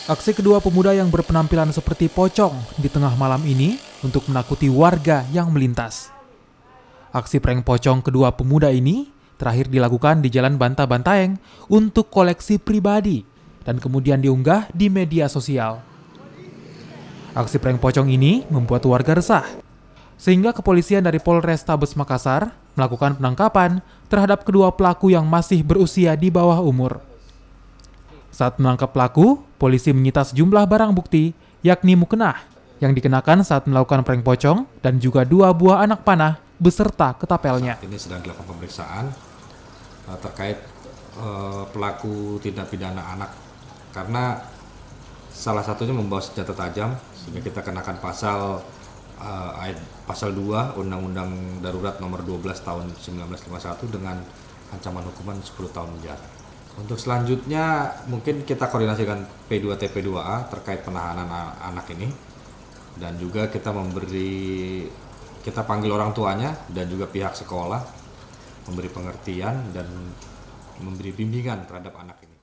Aksi kedua pemuda yang berpenampilan seperti pocong di tengah malam ini untuk menakuti warga yang melintas. Aksi prank pocong kedua pemuda ini terakhir dilakukan di Jalan Banta-Bantaeng untuk koleksi pribadi dan kemudian diunggah di media sosial. Aksi prank pocong ini membuat warga resah, sehingga kepolisian dari Polrestabes Makassar melakukan penangkapan terhadap kedua pelaku yang masih berusia di bawah umur. Saat menangkap pelaku, polisi menyita sejumlah barang bukti, yakni mukena yang dikenakan saat melakukan prank pocong dan juga 2 buah anak panah beserta ketapelnya. Ini sedang dilakukan pemeriksaan terkait pelaku tindak pidana anak karena salah satunya membawa senjata tajam, sehingga kita kenakan pasal 2 Undang-Undang Darurat Nomor 12 Tahun 1951 dengan ancaman hukuman 10 tahun penjara. Untuk selanjutnya mungkin kita koordinasikan P2TP2A terkait penahanan anak ini, dan juga kita panggil orang tuanya dan juga pihak sekolah, memberi pengertian dan memberi bimbingan terhadap anak ini.